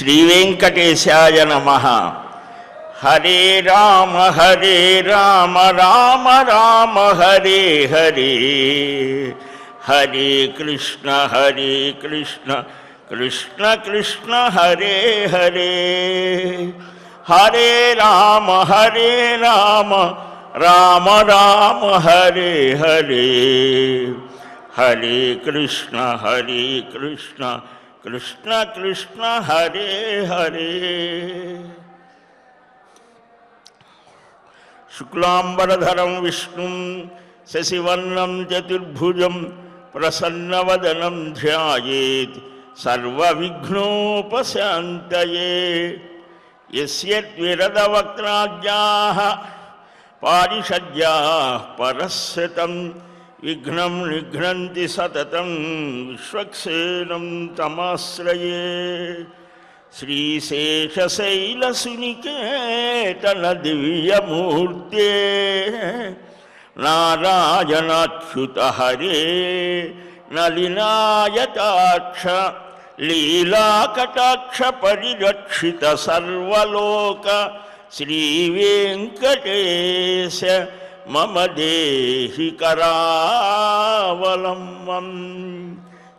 శ్రీవేంకటేశాయ నమః. హరే రామ రామ రామ హరే హరే, హరే కృష్ణ కృష్ణ కృష్ణ హరే హరే. హరే రామ రామ రామ హరే హరే, హరే కృష్ణ కృష్ణ కృష్ణ హరే హరే. శుక్లాంబరధరం విష్ణుం శశివర్ణం చతుర్భుజం ప్రసన్నవదనం ధ్యాయేత్ సర్వవిఘ్నోపశాంతయే. యస్యద్విరదవక్త్రాజ్ఞాః పారిషద్యాః పరస్యతం విఘ్నం నిఘ్నంతి సతతం విశ్వక్సేనం తమాశ్రయే. శ్రీశేషశైలసునికేతన దివ్యమూర్తే నారాయణాచ్యుత హరే నలినాయతాక్ష లీలాకటాక్ష పరిరక్షిత సర్వలోక శ్రీవేంకటేశ మమ దేహి కరావలంబం.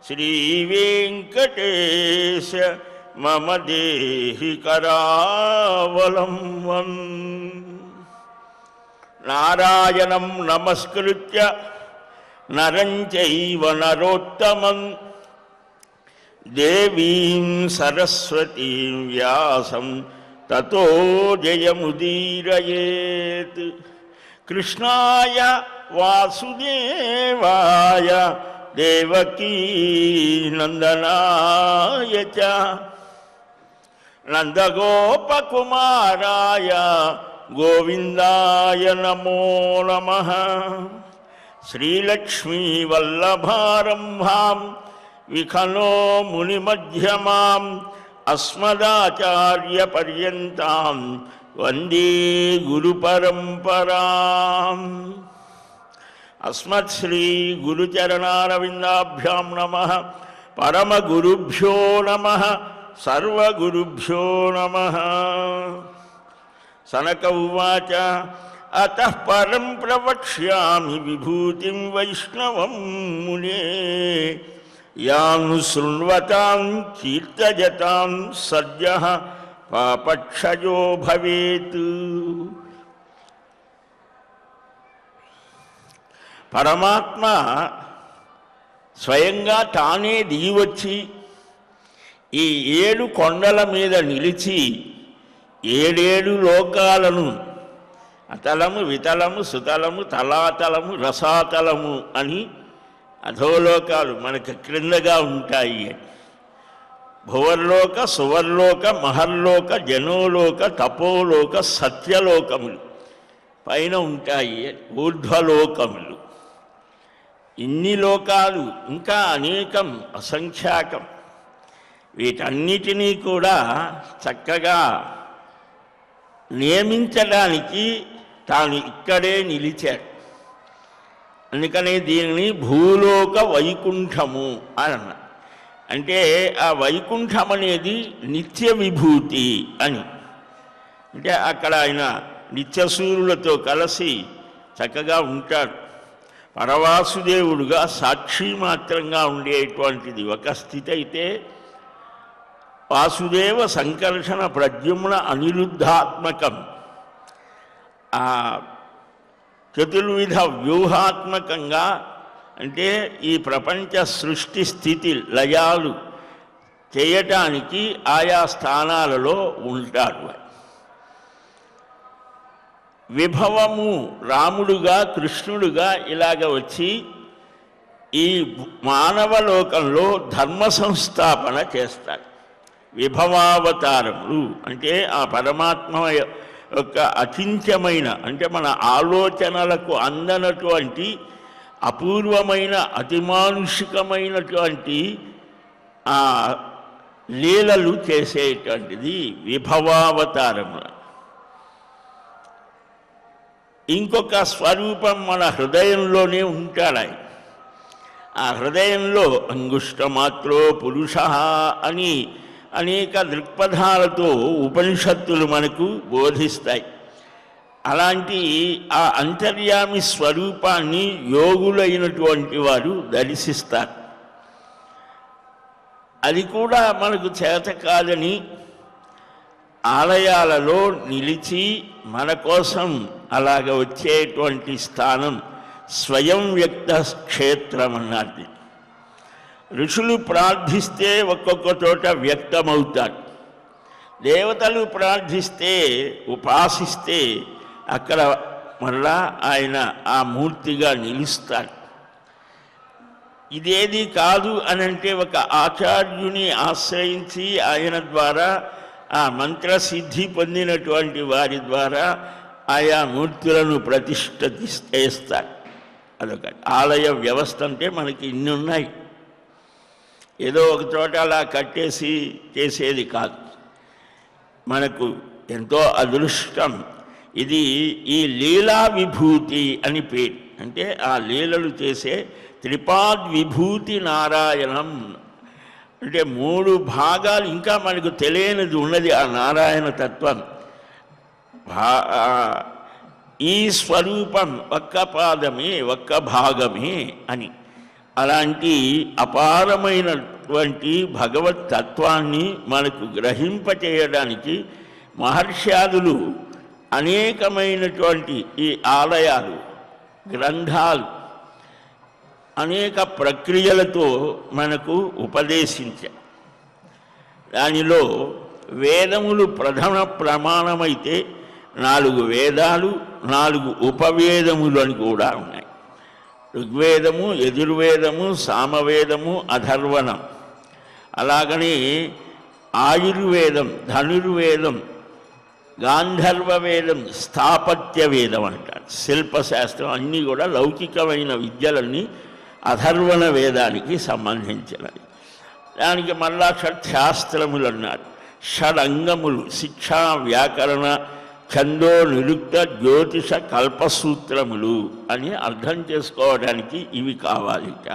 శ్రీవేంకటేశ మమ దేహి కరావలంబం. నారాయణం నమస్కృత్య నరం చైవ నరోత్తమం దేవీం సరస్వతీం వ్యాసం తతో జయముదీరయేత్. కృష్ణాయ వాసుదేవాయ దేవకీ నందనాయ చ నందగోపకుమారాయ గోవిందాయ నమో నమః. శ్రీలక్ష్మీవల్లభారంభాం విఖనో మునిమధ్యమాం అస్మదాచార్యపర్యంతాం వందే గురుపరంపరాం. అస్మత్శ్రీ గురుచరణారవిందాభ్యాం నమః. పరమగురుభ్యో నమః. సర్వగురుభ్యో నమః. సనక ఉవాచ అతః పరం ప్రవక్ష్యామి విభూతిం వైష్ణవం మునే యాం శృణ్వతాం కీర్తయతాం సద్యః పాపక్షయో భవేత్. పరమాత్మ స్వయంగా తానే దిగివచ్చి ఈ 7 కొండల మీద నిలిచి 7 లోకాలను అతలము వితలము సుతలము తలాతలము రసాతలము అని అధోలోకాలు మనకు క్రిందగా ఉంటాయి. భువర్లోక సువర్లోక మహర్లోక జనోలోక తపోలోక సత్యలోకములు పైన ఉంటాయి, ఊర్ధ్వలోకములు. ఇన్ని లోకాలు ఇంకా అనేకం అసంఖ్యాకం. వీటన్నిటినీ కూడా చక్కగా నియమించడానికి తాను ఇక్కడే నిలిచాడు. అందుకనే దీనిని భూలోక వైకుంఠము అని అన్నారు. అంటే ఆ వైకుంఠం అనేది నిత్య విభూతి అని. అంటే అక్కడ ఆయన నిత్యసూరులతో కలిసి చక్కగా ఉంటాడు. పరవాసుదేవుడుగా సాక్షి మాత్రంగా ఉండేటువంటిది ఒక స్థితి అయితే, వాసుదేవ సంకర్షణ ప్రద్యుమ్న అనిరుద్ధాత్మకం ఆ చతుర్విధ వ్యూహాత్మకంగా, అంటే ఈ ప్రపంచ సృష్టి స్థితి లయాలు చేయటానికి ఆయా స్థానాలలో ఉంటాడు. విభవము రాముడుగా కృష్ణుడుగా ఇలాగ వచ్చి ఈ మానవలోకంలో ధర్మ సంస్థాపన చేస్తాడు. విభవావతారములు అంటే ఆ పరమాత్మ యొక్క అచింత్యమైన, అంటే మన ఆలోచనలకు అందనటువంటి అపూర్వమైన అతిమానుషికమైనటువంటి ఆ లీలలు చేసేటువంటిది విభవావతారము. ఇంకొక స్వరూపం మన హృదయంలోనే ఉంటాడు ఆయన. ఆ హృదయంలో అంగుష్టమాత్రో పురుష అని అనేక దృక్పథాలతో ఉపనిషత్తులు మనకు బోధిస్తాయి. అలాంటి ఆ అంతర్యామి స్వరూపాన్ని యోగులైనటువంటి వారు దర్శిస్తారు. అది కూడా మనకు చేత కాదని ఆలయాలలో నిలిచి మన కోసం అలాగ వచ్చేటువంటి స్థానం స్వయం వ్యక్త క్షేత్రం అన్నది. ఋషులు ప్రార్థిస్తే ఒక్కొక్క చోట వ్యక్తమవుతారు. దేవతలు ప్రార్థిస్తే ఉపాసిస్తే అక్కడ మళ్ళా ఆయన ఆ మూర్తిగా నిలుస్తాడు. ఇదేది కాదు అనంటే ఒక ఆచార్యుని ఆశ్రయించి ఆయన ద్వారా ఆ మంత్రసిద్ధి పొందినటువంటి వారి ద్వారా ఆయా మూర్తులను ప్రతిష్ఠిస్తారు. అదొక ఆలయ వ్యవస్థ అంటే మనకి ఇన్ని ఉన్నాయి. ఏదో ఒక చోట అలా కట్టేసి చేసేది కాదు. మనకు ఎంతో అదృష్టం. ఇది ఈ లీలా విభూతి అని పేరు. అంటే ఆ లీలలు చేసే త్రిపాద్ విభూతి నారాయణం అంటే 3 భాగాలు. ఇంకా మనకు తెలియనిది ఉన్నది ఆ నారాయణ తత్వం. ఈ స్వరూపం ఒక్క పాదమే ఒక్క భాగమే అని. అలాంటి అపారమైనటువంటి భగవత్ తత్వాన్ని మనకు గ్రహింపచేయడానికి మహర్ష్యాదులు అనేకమైనటువంటి ఈ ఆలయాలు, గ్రంథాలు, అనేక ప్రక్రియలతో మనకు ఉపదేశించారు. దానిలో వేదములు ప్రధాన ప్రమాణమైతే 4 వేదాలు, 4 ఉపవేదములు అని కూడా ఉన్నాయి. ఋగ్వేదము, యజుర్వేదము, సామవేదము, అథర్వణం. అలాగని ఆయుర్వేదం, ధనుర్వేదం, గాంధర్వ వేదం, స్థాపత్య వేదం అంటారు. శిల్పశాస్త్రం అన్నీ కూడా లౌకికమైన విద్యలన్నీ అథర్వణ వేదానికి సంబంధించినవి. దానికి మళ్ళా షట్శాస్త్రములు అన్నారు. షడంగములు శిక్షా, వ్యాకరణ, ఛందో, నిరుక్త, జ్యోతిష, కల్పసూత్రములు అని అర్థం చేసుకోవడానికి ఇవి కావాలిట.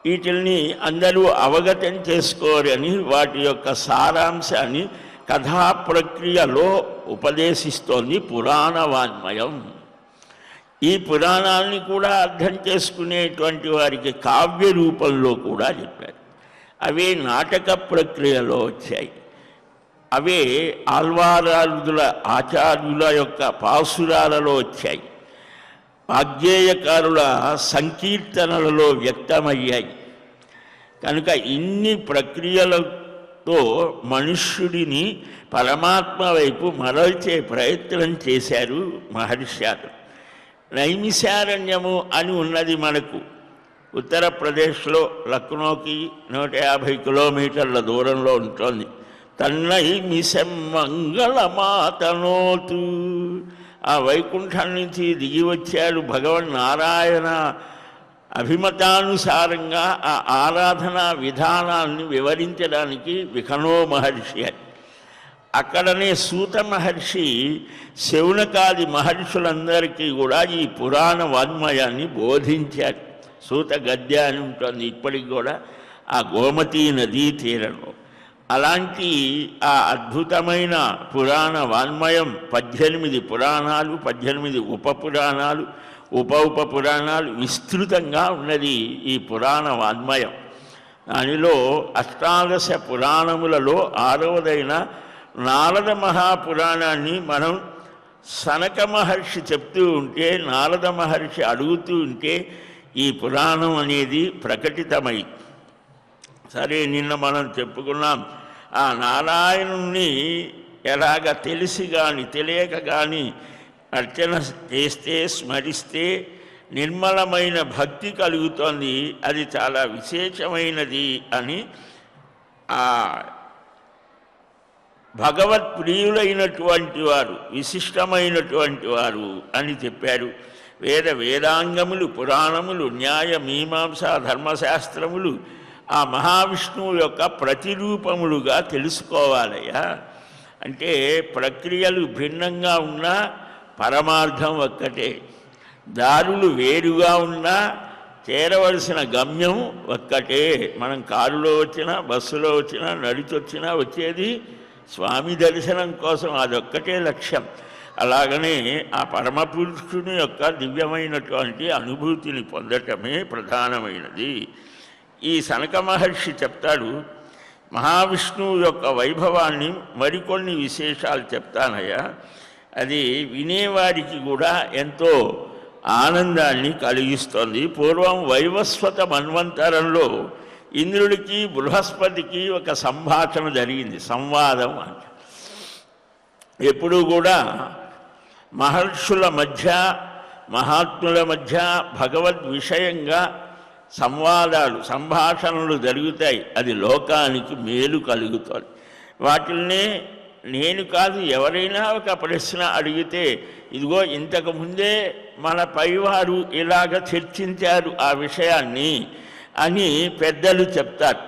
వీటిల్ని అందరూ అవగతం చేసుకోరని వాటి యొక్క సారాంశాన్ని కథా ప్రక్రియలో ఉపదేశిస్తోంది పురాణ వాన్మయం. ఈ పురాణాలని కూడా అర్థం చేసుకునేటువంటి వారికి కావ్య రూపంలో కూడా చెప్పారు. అవే నాటక ప్రక్రియలో వచ్చాయి. అవే ఆల్వారాదుల ఆచార్యుల యొక్క పాసురాలలో వచ్చాయి. వాగ్గేయకారుల సంకీర్తనలలో వ్యక్తమయ్యాయి. కనుక ఇన్ని ప్రక్రియలతో మనుష్యుడిని పరమాత్మ వైపు మరల్చే ప్రయత్నం చేశారు మహర్షులు. నైమిషారణ్యము అని ఉన్నది మనకు ఉత్తరప్రదేశ్లో లక్నోకి 150 కిలోమీటర్ల దూరంలో ఉంటుంది. తన్నైమిషం మంగళమాతనోతు. ఆ వైకుంఠం నుంచి దిగి వచ్చాడు భగవన్నారాయణ. అభిమతానుసారంగా ఆ ఆరాధనా విధానాన్ని వివరించడానికి విఖనో మహర్షి అని. అక్కడనే సూత మహర్షి శౌనకాది మహర్షులందరికీ కూడా ఈ పురాణ వాన్మయాన్ని బోధించారు. సూత గద్య అని ఉంటుంది ఇప్పటికి కూడా ఆ గోమతీ నదీ తీరంలో. అలాంటి ఆ అద్భుతమైన పురాణ వాన్మయం 18 పురాణాలు, 18 ఉపపురాణాలు, ఉప పురాణాలు విస్తృతంగా ఉన్నది ఈ పురాణ వాన్మయం. దానిలో అష్టాదశ పురాణములలో 6వదైన నారద మహాపురాణాన్ని మనం సనక మహర్షి చెప్తూ ఉంటే, నారద మహర్షి అడుగుతూ ఉంటే ఈ పురాణం అనేది ప్రకటితమై. సరే, నిన్న మనం చెప్పుకున్నాం ఆ నారాయణుణ్ణి ఎలాగ తెలిసి కానీ తెలియక కానీ అర్చన చేస్తే, స్మరిస్తే నిర్మలమైన భక్తి కలుగుతోంది. అది చాలా విశేషమైనది అని ఆ భగవత్ ప్రియులైనటువంటి వారు, విశిష్టమైనటువంటి వారు అని చెప్పారు. వేదాంగములు, పురాణములు, న్యాయ, మీమాంస, ధర్మశాస్త్రములు ఆ మహావిష్ణువు యొక్క ప్రతిరూపములుగా తెలుసుకోవాలయ్యా. అంటే ప్రక్రియలు భిన్నంగా ఉన్నా పరమార్థం ఒక్కటే. దారులు వేరుగా ఉన్నా చేరవలసిన గమ్యం ఒక్కటే. మనం కారులో వచ్చినా, బస్సులో వచ్చినా, నడిచొచ్చినా వచ్చేది స్వామి దర్శనం కోసం. అదొక్కటే లక్ష్యం. అలాగనే ఆ పరమపురుషుని యొక్క దివ్యమైనటువంటి అనుభూతిని పొందటమే ప్రధానమైనది. ఈ సనక మహర్షి చెప్తాడు, మహావిష్ణువు యొక్క వైభవాన్ని మరికొన్ని విశేషాలు చెప్తానయ్యా. అది వినేవారికి కూడా ఎంతో ఆనందాన్ని కలిగిస్తుంది. పూర్వం వైవస్వత మన్వంతరంలో ఇంద్రుడికి బృహస్పతికి ఒక సంభాషణ జరిగింది, సంవాదం అంటే. ఎప్పుడూ కూడా మహర్షుల మధ్య, మహాత్ముల మధ్య భగవద్ విషయంగా సంవాదాలు, సంభాషణలు జరుగుతాయి. అది లోకానికి మేలు కలుగుతుంది. వాటిల్నే నేను కాదు, ఎవరైనా ఒక ప్రశ్న అడిగితే, ఇదిగో ఇంతకుముందే మన పైవారు ఇలాగ చర్చించారు ఆ విషయాన్ని అని పెద్దలు చెప్తారు.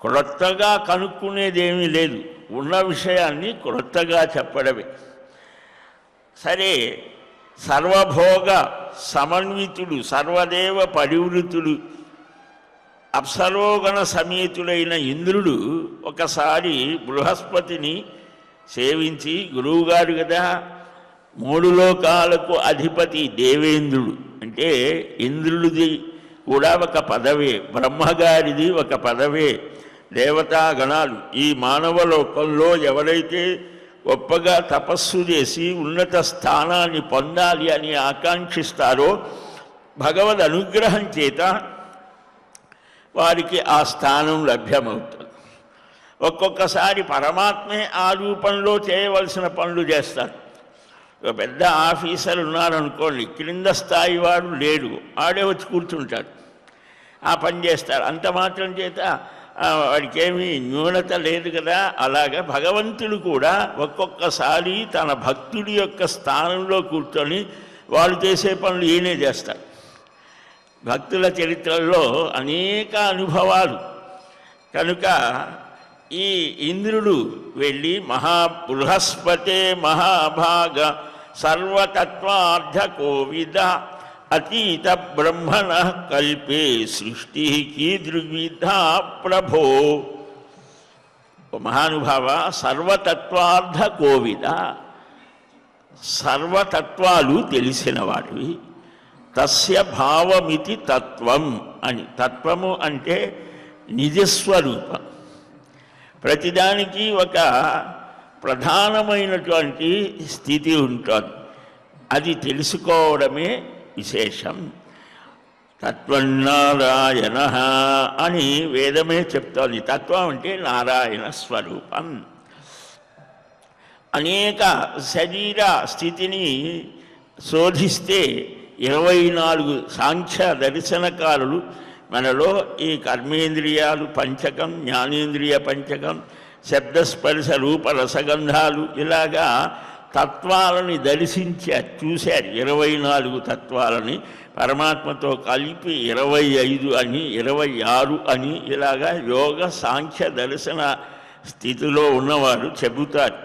క్రొత్తగా కనుక్కునేదేమీ లేదు, ఉన్న విషయాన్ని క్రొత్తగా చెప్పడమే. సరే, సర్వభోగ సమన్వితుడు, సర్వదేవ పరివృతుడు, అప్సరోగణ సమేతుడైన ఇంద్రుడు ఒకసారి బృహస్పతిని సేవించి, గురువుగారు కదా, 3 లోకాలకు అధిపతి దేవేంద్రుడు అంటే ఇంద్రుడిది కూడా ఒక పదవే, బ్రహ్మగారిది ఒక పదవే. దేవతాగణాలు ఈ మానవ లోకంలో ఎవరైతే గొప్పగా తపస్సు చేసి ఉన్నత స్థానాన్ని పొందాలి అని ఆకాంక్షిస్తారో, భగవద్ అనుగ్రహం చేత వారికి ఆ స్థానం లభ్యమవుతుంది. ఒక్కొక్కసారి పరమాత్మే ఆ రూపంలో చేయవలసిన పనులు చేస్తారు. ఒక పెద్ద ఆఫీసర్ ఉన్నారనుకోండి, క్రింద స్థాయి వాడు లేడు, ఆడే వచ్చి కూర్చుంటాడు, ఆ పని చేస్తారు. అంత మాత్రం చేత వాడికి ఏమీ న్యూనత లేదు కదా. అలాగా భగవంతుడు కూడా ఒక్కొక్కసారి తన భక్తుడి యొక్క స్థానంలో కూర్చొని వాళ్ళు చేసే పనులు ఈయనే చేస్తారు. భక్తుల చరిత్రల్లో అనేక అనుభవాలు. కనుక ఈ ఇంద్రుడు వెళ్ళి బృహస్పతే మహాభాగ సర్వతత్వార్థ కోవిద అతీత బ్రహ్మణ కల్పే సృష్టి కీదృవిధ ప్రభో. మహానుభావ, సర్వతత్వార్థ కోవిద, సర్వతత్వాలు తెలిసినవాడివి. తస్య భావమితి తత్వం అని. తత్వము అంటే నిజస్వరూపం. ప్రతిదానికి ఒక ప్రధానమైనటువంటి స్థితి ఉంటుంది, అది తెలుసుకోవడమే విశేషం. తత్వన్నారాయణ అని వేదమే చెప్తోంది. తత్వం అంటే నారాయణ స్వరూపం. అనేక శరీర స్థితిని శోధిస్తే 24 సాంఖ్య దర్శనకారులు మనలో ఈ కర్మేంద్రియాలు పంచకం, జ్ఞానేంద్రియ పంచకం, శబ్దస్పర్శ రూప రసగంధాలు, ఇలాగా తత్వాలని దర్శించారు, చూశారు. 24 తత్వాలని పరమాత్మతో కలిపి 25 అని, 26 అని, ఇలాగా యోగ సాంఖ్య దర్శన స్థితిలో ఉన్నవాడు చెబుతారు.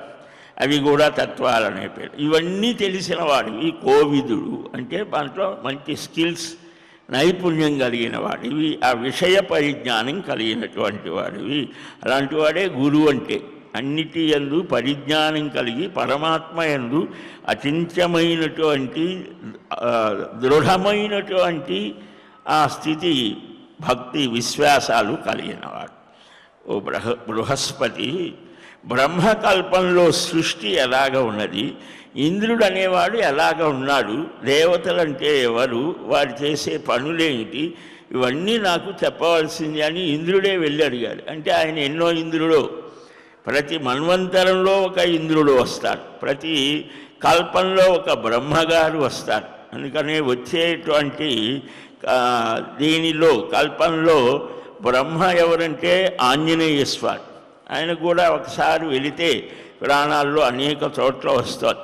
అవి కూడా తత్వాలనే పేరు. ఇవన్నీ తెలిసిన వాడివి కోవిదుడు అంటే దాంట్లో మంచి స్కిల్స్, నైపుణ్యం కలిగిన వాడివి, ఆ విషయ పరిజ్ఞానం కలిగినటువంటి వాడివి. అలాంటి వాడే గురువు అంటే. అన్నిటి యందు పరిజ్ఞానం కలిగి పరమాత్మ యందు అచింత్యమైనటువంటి దృఢమైనటువంటి ఆ స్థితి, భక్తి, విశ్వాసాలు కలిగినవాడు. ఓ బృహస్పతి, బ్రహ్మకల్పంలో సృష్టి ఎలాగ ఉన్నది, ఇంద్రుడు అనేవాడు ఎలాగ ఉన్నాడు, దేవతలంటే ఎవరు, వారు చేసే పనులేమిటి, ఇవన్నీ నాకు చెప్పవలసింది అని ఇంద్రుడే వెళ్ళి అడిగాడు. అంటే ఆయన ఎన్నో ఇంద్రుడో, ప్రతి మన్వంతరంలో ఒక ఇంద్రుడు వస్తాడు, ప్రతి కల్పంలో ఒక బ్రహ్మగారు వస్తారు. అందుకనే వచ్చేటువంటి దీనిలో కల్పంలో బ్రహ్మ ఎవరంటే ఆంజనేయ స్వామి. ఆయన కూడా ఒకసారి వెళితే పురాణాల్లో అనేక చోట్ల వస్తారు.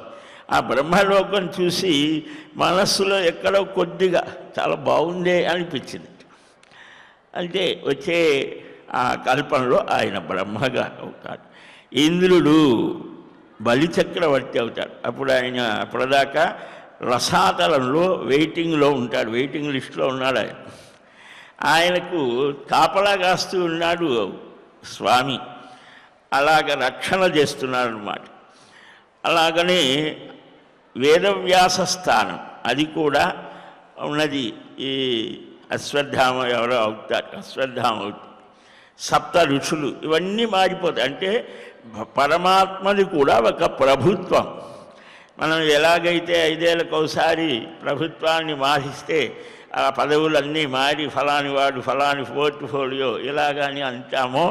ఆ బ్రహ్మలోకం చూసి మనస్సులో ఎక్కడో కొద్దిగా చాలా బాగుందే అనిపించింది. అంటే వచ్చే ఆ కల్పంలో ఆయన బ్రహ్మగా అవుతాడు. ఇంద్రుడు బలిచక్రవర్తి అవుతాడు. అప్పుడు ఆయన అప్పటిదాకా రసాతలంలో వెయిటింగ్లో ఉంటాడు, వెయిటింగ్ లిస్ట్లో ఉన్నాడు ఆయన. ఆయనకు కాపలా కాస్తూ ఉన్నాడు స్వామి, అలాగ రక్షణ చేస్తున్నాడు అన్నమాట. అలాగనే వేదవ్యాస స్థానం అది కూడా ఉన్నది. ఈ అశ్వత్థామ ఎవరో అవుతారు, అశ్వత్థామ అవుతారు. సప్త ఋషులు ఇవన్నీ మారిపోతాయి. అంటే పరమాత్మది కూడా ఒక ప్రభుత్వం. మనం ఎలాగైతే 5 ఏళ్ళకు ఒకసారి ప్రభుత్వాన్ని మారిస్తే ఆ పదవులన్నీ మారి ఫలాని వాడు ఫలాని పోర్ట్ఫోలియో ఇలాగని అంటామో,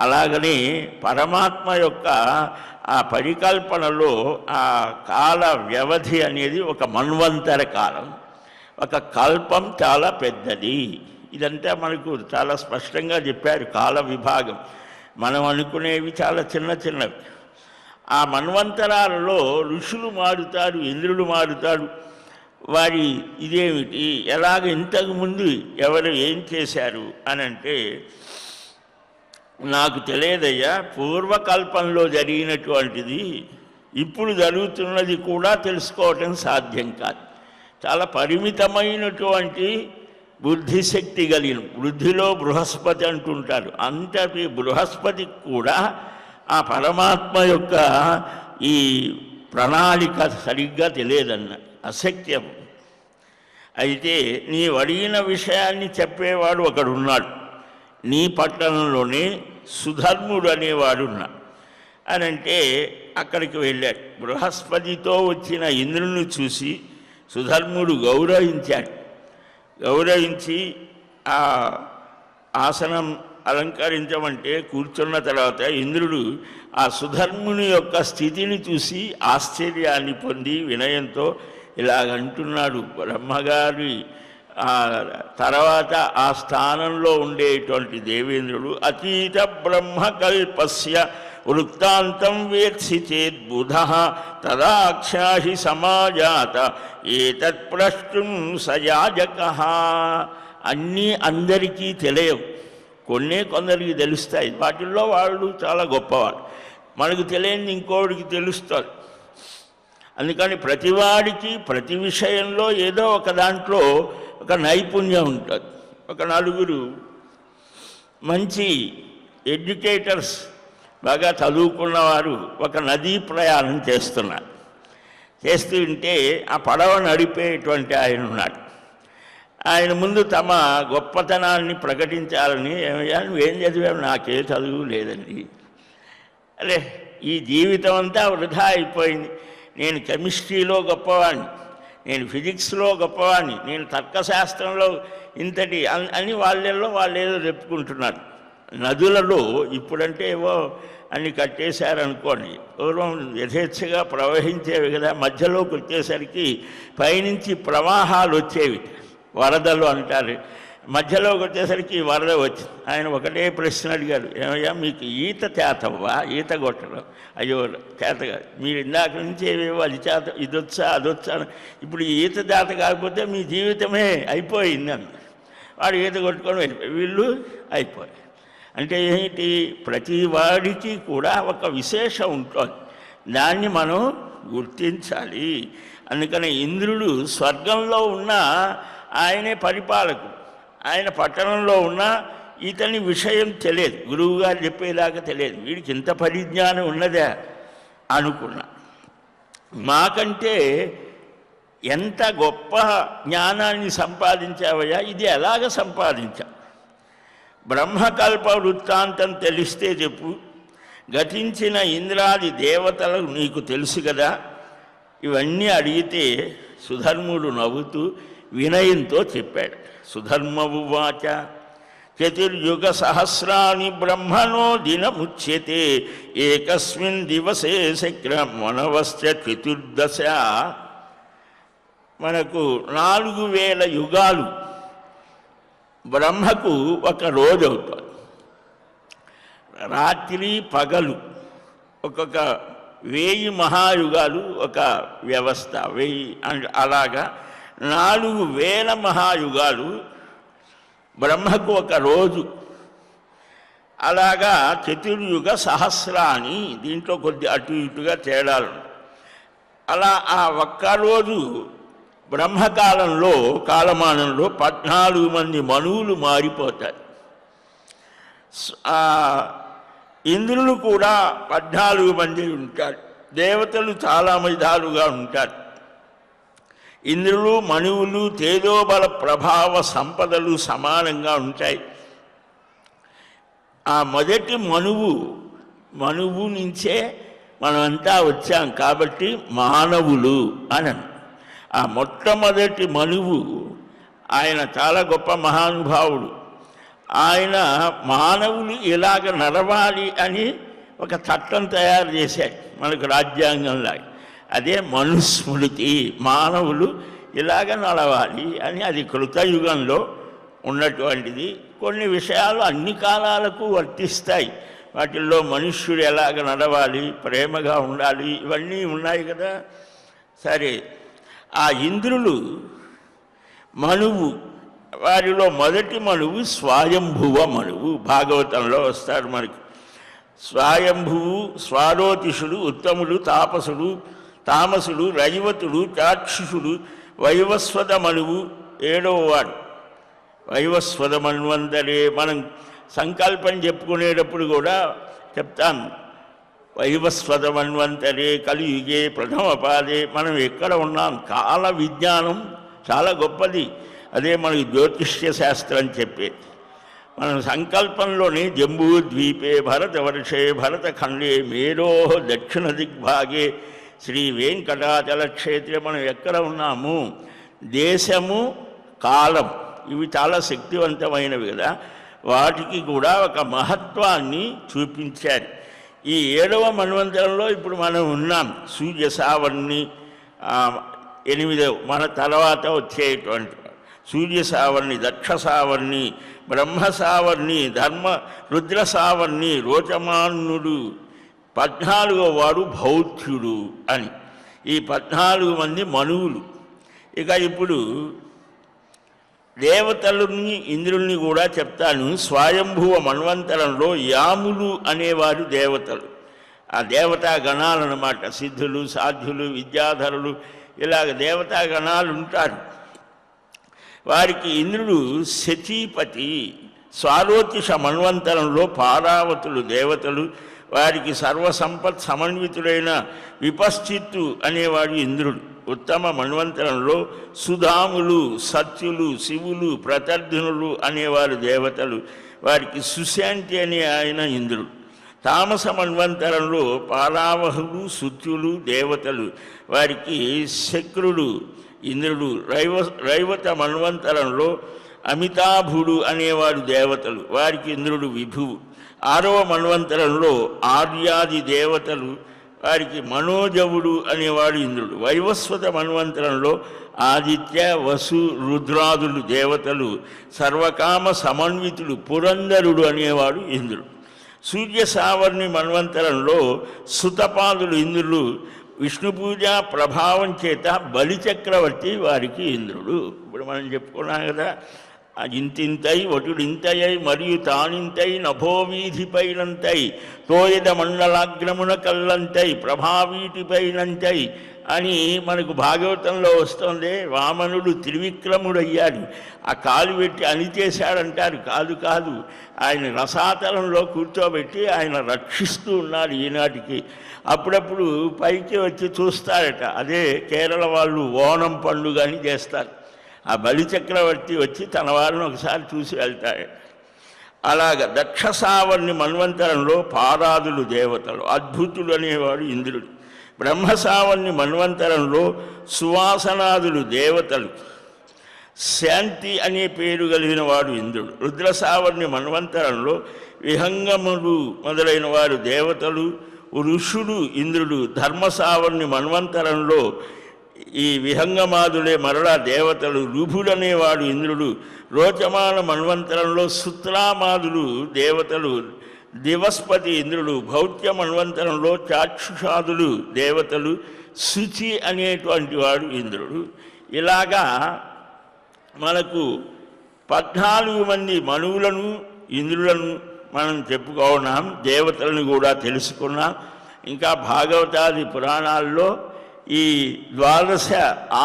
అలాగని పరమాత్మ యొక్క ఆ పరికల్పనలో ఆ కాల వ్యవధి అనేది ఒక మన్వంతర కాలం, ఒక కల్పం చాలా పెద్దది. ఇదంతా మనకు చాలా స్పష్టంగా చెప్పారు కాల విభాగం. మనం అనుకునేవి చాలా చిన్న చిన్నవి. ఆ మన్వంతరాలలో ఋషులు మారుతారు, ఇంద్రుడు మారుతాడు. వారి ఇదేమిటి, ఎలాగ ఇంతకుముందు ఎవరు ఏం చేశారు అని అంటే, నాకు తెలియదయ్యా, పూర్వకల్పంలో జరిగినటువంటిది ఇప్పుడు జరుగుతున్నది కూడా తెలుసుకోవటం సాధ్యం కాదు. చాలా పరిమితమైనటువంటి బుద్ధిశక్తి కలిగిన, బుద్ధిలో బృహస్పతి అంటుంటారు, అంతటి బృహస్పతి కూడా ఆ పరమాత్మ యొక్క ఈ ప్రణాళిక సరిగ్గా తెలియదన్న, అసత్యం. అయితే నీవు అడిగిన విషయాన్ని చెప్పేవాడు ఒకడున్నాడు, నీ పట్టణంలోనే సుధర్ముడు అనేవాడు ఉన్నాడు అని అంటే అక్కడికి వెళ్ళాడు. బృహస్పతితో వచ్చిన ఇంద్రుని చూసి సుధర్ముడు గౌరవించాడు. గౌరవించి ఆ ఆసనం అలంకరించమంటే కూర్చున్న తర్వాత ఇంద్రుడు ఆ సుధర్ముని యొక్క స్థితిని చూసి ఆశ్చర్యాన్ని పొంది వినయంతో ఇలాగంటున్నాడు. బ్రహ్మగారి తర్వాత ఆ స్థానంలో ఉండేటువంటి దేవేంద్రుడు అతీత బ్రహ్మకల్పస్య వృత్తాంతం వేత్సి చేద్బుధ తదాక్షాహి సమాజాత ఏతత్ ప్రష్టుం సయాజక. అన్నీ అందరికీ తెలియవు, కొందరికి తెలుస్తాయి. వాటిల్లో వాళ్ళు చాలా గొప్పవాళ్ళు. మనకు తెలియని ఇంకోడికి తెలుస్తుంది. అందుకని ప్రతివాడికి ప్రతి విషయంలో ఏదో ఒక దాంట్లో ఒక నైపుణ్యం ఉంటుంది. ఒక నలుగురు మంచి ఎడ్యుకేటర్స్, బాగా చదువుకున్నవారు ఒక నదీ ప్రయాణం చేస్తున్నారు. చేస్తూ ఉంటే ఆ పడవ నడిపేటువంటి ఆయన ఉన్నాడు. ఆయన ముందు తమ గొప్పతనాన్ని ప్రకటించాలని, ఏమయ్యా నువ్వేం చదివావు? నాకే చదువు లేదండి. అరే ఈ జీవితం అంతా వృధా అయిపోయింది. నేను కెమిస్ట్రీలో గొప్పవాడిని, నేను ఫిజిక్స్లో గొప్పవాడిని, నేను తర్కశాస్త్రంలో ఇంతటి అని వాళ్ళేదో చెప్పుకుంటున్నారు. నదులలో ఇప్పుడంటే ఏవో అన్ని కట్టేశారనుకోండి, పూర్వం యథేచ్ఛగా ప్రవహించేవి కదా. మధ్యలోకి వచ్చేసరికి పైనుంచి ప్రవాహాలు వచ్చేవి, వరదలు అంటారు. మధ్యలోకి వచ్చేసరికి వరద వచ్చింది. ఆయన ఒకటే ప్రశ్న అడిగారు, ఏమయ్యా మీకు ఈత చేతవ్వా? ఈత కొట్టడం అయ్యో చేతగా, మీరు ఇందాక నుంచి ఏవేవో అది చేత, ఇదొచ్చా అదొచ్చా, ఇప్పుడు ఈత చేత కాకపోతే మీ జీవితమే అయిపోయింది అన్న. వాడు ఈత కొట్టుకొని వెళ్ళిపోయి వీళ్ళు అయిపోయి. అంటే ఏంటి, ప్రతి వాడికి కూడా ఒక విశేషం ఉంటుంది, దాన్ని మనం గుర్తించాలి. అందుకని ఇంద్రుడు స్వర్గంలో ఉన్న ఆయనే పరిపాలకుడు, ఆయన పట్టణంలో ఉన్న ఇతని విషయం తెలియదు, గురువుగారు చెప్పేదాకా తెలియదు. వీడికి ఇంత పరిజ్ఞానం ఉన్నదా అనుకున్నా. మాకంటే ఎంత గొప్ప జ్ఞానాన్ని సంపాదించావయ్యా, ఇది ఎలాగ సంపాదించా? బ్రహ్మకల్ప వృత్తాంతం తెలిస్తే చెప్పు. గతించిన ఇంద్రాది దేవతలు నీకు తెలుసు కదా. ఇవన్నీ అడిగితే సుధర్ముడు నవ్వుతూ వినయంతో చెప్పాడు. సుధర్మవువాచ చతుర్యుగ సహస్రాణి బ్రహ్మణో దినముచ్యతే ఏకస్మిన్ దివసే శక్రమనవశ్చ చతుర్దశ. మనకు 4000 యుగాలు బ్రహ్మకు ఒక రోజు అవుతుంది. రాత్రి పగలు ఒక్కొక్క 1000 మహాయుగాలు ఒక వ్యవస్థ, 1000 అలాగా 4000 మహాయుగాలు బ్రహ్మకు ఒక రోజు. అలాగా చతుర్యుగ సహస్రాన్ని, దీంట్లో కొద్ది అటు ఇటుగా తేడాలు. అలా ఆ ఒక్కరోజు బ్రహ్మకాలంలో కాలమానంలో 14 మంది మనువులు మారిపోతారు. ఇంద్రులు కూడా 14 మంది ఉంటారు. దేవతలు చాలా విధాలుగా ఉంటారు. ఇంద్రులు మనువులు తేజోబల ప్రభావ సంపదలు సమానంగా ఉంటాయి. ఆ మొదటి మనువు నుంచే మనమంతా వచ్చాం కాబట్టి మానవులు అని. ఆ మొట్టమొదటి మనువు ఆయన చాలా గొప్ప మహానుభావుడు. ఆయన మానవులు ఇలాగ నడవాలి అని ఒక చట్టం తయారు చేశాడు మనకు రాజ్యాంగంలాగా. అదే మనుస్మృతి. మానవులు ఇలాగ నడవాలి అని. అది కృతయుగంలో ఉన్నటువంటిది. కొన్ని విషయాలు అన్ని కాలాలకు వర్తిస్తాయి. వాటిల్లో మనుష్యుడు ఎలాగ నడవాలి, ప్రేమగా ఉండాలి, ఇవన్నీ ఉన్నాయి కదా. సరే, ఆ ఇంద్రులు మనువు, వారిలో మొదటి మనువు స్వయంభువ మనువు. భాగవతంలో వస్తాడు మనకి. స్వయంభువు, స్వారోతిషుడు, ఉత్తముడు, తామసుడు, రజవతుడు, చాక్షుషుడు, వైవస్వత మనువు 7వ వాడు. వైవస్వత మన్వంతరే. మనం సంకల్పం చెప్పుకునేటప్పుడు కూడా చెప్తాం, వైవస్వత మన్వంతరే కలియుగే ప్రథమ పాదే. మనం ఎక్కడ ఉన్నాం? కాల విజ్ఞానం చాలా గొప్పది. అదే మనకి జ్యోతిష్య శాస్త్రం చెప్పేది. మనం సంకల్పంలోని జంబూ ద్వీపే భరతవర్షే భరతఖండే మేరో దక్షిణ దిగ్భాగే శ్రీ వెంకటాచల క్షేత్రే. మనం ఎక్కడ ఉన్నాము? దేశము, కాలం ఇవి చాలా శక్తివంతమైనవి కదా. వాటికి కూడా ఒక మహత్వాన్ని చూపించారు. ఈ 7వ మన్వంతరంలో ఇప్పుడు మనం ఉన్నాం. సూర్య సావర్ణి 8వ, మన తర్వాత వచ్చేటువంటి సూర్య సావర్ణి, దక్ష సావర్ణి, బ్రహ్మ సావర్ణి, రుద్ర సావర్ణి, రోచమానుడు, 14వ వాడు భౌత్యుడు అని. ఈ 14 మంది మనువులు. ఇక ఇప్పుడు దేవతలని ఇంద్రుల్ని కూడా చెప్తాను. స్వయంభువ మన్వంతరంలో యాములు అనేవారు దేవతలు. ఆ దేవతా గణాలన్నమాట. సిద్ధులు, సాధ్యులు, విద్యాధరులు, ఇలాగ దేవతా గణాలు ఉంటారు. వారికి ఇంద్రుడు శచీపతి. స్వారోతిష మన్వంతరంలో పారావతులు దేవతలు. వారికి సర్వసంపత్ సమన్వితుడైన విపశ్చిత్తు అనేవాడు ఇంద్రుడు. ఉత్తమ మన్వంతరంలో సుధాములు, సత్యులు, శివులు, ప్రతర్ధనులు అనేవారు దేవతలు. వారికి సుశాంతి అనే ఆయన ఇంద్రుడు. తామస మన్వంతరంలో పాలావహులు, సుత్యులు దేవతలు. వారికి శక్రుడు ఇంద్రుడు. రైవత మన్వంతరంలో అమితాభుడు అనేవాడు దేవతలు. వారికి ఇంద్రుడు విభువు. 6వ మన్వంతరంలో ఆర్యాది దేవతలు. వారికి మనోజవుడు అనేవాడు ఇంద్రుడు. వైవస్వత మన్వంతరంలో ఆదిత్య, వసు, రుద్రాదులు దేవతలు. సర్వకామ సమన్వితుడు పురంధరుడు అనేవాడు ఇంద్రుడు. సూర్య సావర్ణి మన్వంతరంలో సుతపాదులు ఇంద్రులు. విష్ణు పూజ ప్రభావం చేత బలిచక్రవర్తి వారికి ఇంద్రుడు. ఇప్పుడు మనం చెప్పుకున్నాం కదా, ఇంతింతై వటుడింతయై మరియు తానింతై నభోవీధిపైనంతై తోయద మండలాగ్రమున కల్లంతై ప్రభావీటిపైనంతై అని మనకు భాగవతంలో వస్తుంది. వామనుడు త్రివిక్రముడయ్యాడు. ఆ కాలు పెట్టి అణిచేశాడంటారు. కాదు, ఆయన రసాతలంలో కూర్చోబెట్టి ఆయన రక్షిస్తూ ఉన్నారు ఈనాటికి. అప్పుడప్పుడు పైకి వచ్చి చూస్తారట. అదే కేరళ వాళ్ళు ఓణం పండుగ అని చేస్తారు. ఆ బలిచక్రవర్తి వచ్చి తన వారిని ఒకసారి చూసి వెళ్తాడు. అలాగ దక్షసావర్ణి మన్వంతరంలో పారాదులు దేవతలు. అద్భుతులు అనేవాడు ఇంద్రుడు. బ్రహ్మసావర్ణి మన్వంతరంలో సువాసనాదులు దేవతలు. శాంతి అనే పేరు కలిగిన వాడు ఇంద్రుడు. రుద్రసావర్ణి మన్వంతరంలో విహంగములు మొదలైన వారు దేవతలు. ఋషుడు ఇంద్రుడు. ధర్మసావర్ణి మన్వంతరంలో ఈ విహంగమాదులే మరలా దేవతలు. రుభుడనేవాడు ఇంద్రుడు. రోచమాన మన్వంతరంలో సుత్రామాదులు దేవతలు. దివస్పతి ఇంద్రుడు. భౌత్య మన్వంతరంలో చాక్షుషాదులు దేవతలు. శుచి అనేటువంటి వాడు ఇంద్రుడు. ఇలాగా మనకు 14 మంది మనువులను ఇంద్రులను మనం చెప్పుకున్నాం. దేవతలను కూడా తెలుసుకున్నాం. ఇంకా భాగవతాది పురాణాల్లో ఈ ద్వాదశ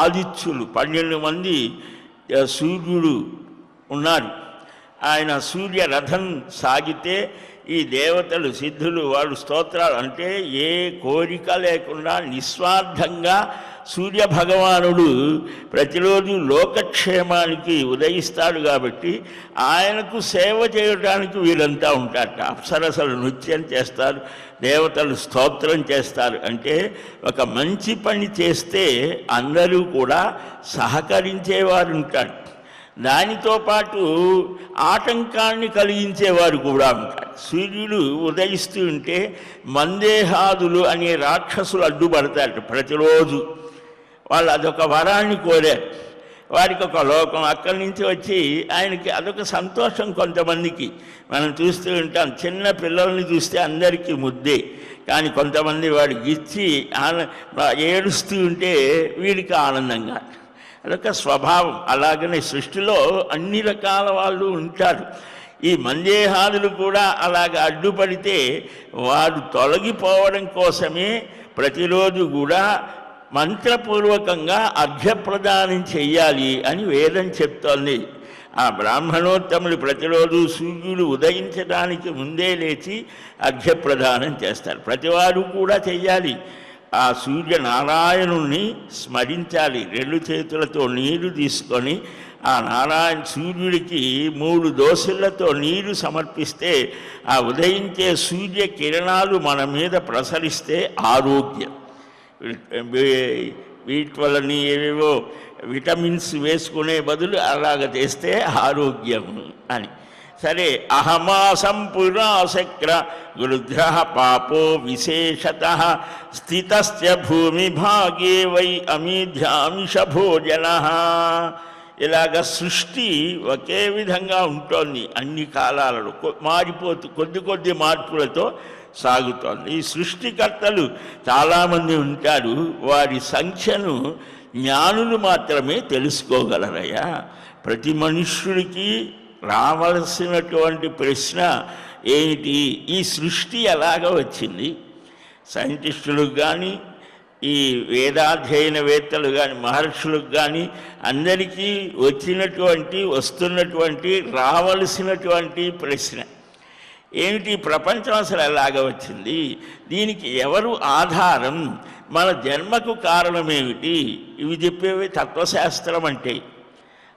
ఆదిత్యులు 12 మంది సూర్యుడు ఉన్నారు. ఆయన సూర్య రథం సాగితే ఈ దేవతలు సిద్ధులు వాళ్ళు స్తోత్రాలు అంటే ఏ కోరిక లేకుండా నిస్వార్థంగా సూర్య భగవానుడు ప్రతిరోజు లోకక్షేమానికి ఉదయిస్తాడు కాబట్టి ఆయనకు సేవ చేయడానికి వీళ్ళంతా ఉంటారట. అప్సరసలు నృత్యం చేస్తారు, దేవతలు స్తోత్రం చేస్తారు. అంటే ఒక మంచి పని చేస్తే అందరూ కూడా సహకరించేవారు ఉంటారు. దానితో పాటు ఆటంకాన్ని కలిగించేవారు కూడా ఉంటారు. సూర్యుడు ఉదయిస్తూ ఉంటే మందేహాదులు అనే రాక్షసులు అడ్డుపడతారు. ప్రతిరోజు వాళ్ళు అదొక వరాన్ని కోరారు. వారికి ఒక లోకం అక్కడి నుంచి వచ్చి ఆయనకి అదొక సంతోషం. కొంతమందికి మనం చూస్తూ ఉంటాం, చిన్న పిల్లల్ని చూస్తే అందరికీ ముద్దే, కానీ కొంతమంది వాడికి ఇచ్చి ఏడుస్తూ ఉంటే వీడికి ఆనందంగా. అదొక స్వభావం. అలాగనే సృష్టిలో అన్ని రకాల వాళ్ళు ఉంటారు. ఈ మందేహాదులు కూడా అలాగ అడ్డుపడితే వాడు తొలగిపోవడం కోసమే ప్రతిరోజు కూడా మంత్రపూర్వకంగా అర్ఘ్యప్రదానం చెయ్యాలి అని వేదం చెప్తోంది. ఆ బ్రాహ్మణోత్తములు ప్రతిరోజు సూర్యుడు ఉదయించడానికి ముందే లేచి అర్ఘ్యప్రదానం చేస్తారు. ప్రతివారు కూడా చెయ్యాలి. ఆ సూర్యనారాయణుణ్ణి స్మరించాలి. 2 చేతులతో నీరు తీసుకొని ఆ సూర్యుడికి 3 దోసిళ్లతో నీరు సమర్పిస్తే ఆ ఉదయించే సూర్య కిరణాలు మన మీద ప్రసరిస్తే ఆరోగ్యం. వీటి వల్ల ఏవేవో విటమిన్స్ వేసుకునే బదులు అలాగ చేస్తే ఆరోగ్యం అని. సరే, అహమాసం పురాశక్ర గృధ్ర పాపో విశేషత స్థితశ్చ భూమి భాగే వై అమీధ్యామిష భోజన. ఇలాగ సృష్టి ఒకే విధంగా ఉంటుంది. అన్ని కాలాలలో కొద్ది మార్పులతో సాగుతోంది. ఈ సృష్టికర్తలు చాలామంది ఉంటారు. వారి సంఖ్యను జ్ఞానులు మాత్రమే తెలుసుకోగలరయ్యా. ప్రతి మనుష్యుడికి రావలసినటువంటి ప్రశ్న ఏమిటి? ఈ సృష్టి ఎలాగ వచ్చింది? సైంటిస్టులకు కానీ ఈ వేదాధ్యయనవేత్తలు కానీ మహర్షులకు కానీ అందరికీ వస్తున్నటువంటి రావలసినటువంటి ప్రశ్న ఏమిటి? ప్రపంచం అసలు ఎలాగ వచ్చింది? దీనికి ఎవరు ఆధారం? మన జన్మకు కారణమేమిటి? ఇవి చెప్పేవి తత్వశాస్త్రం అంటే.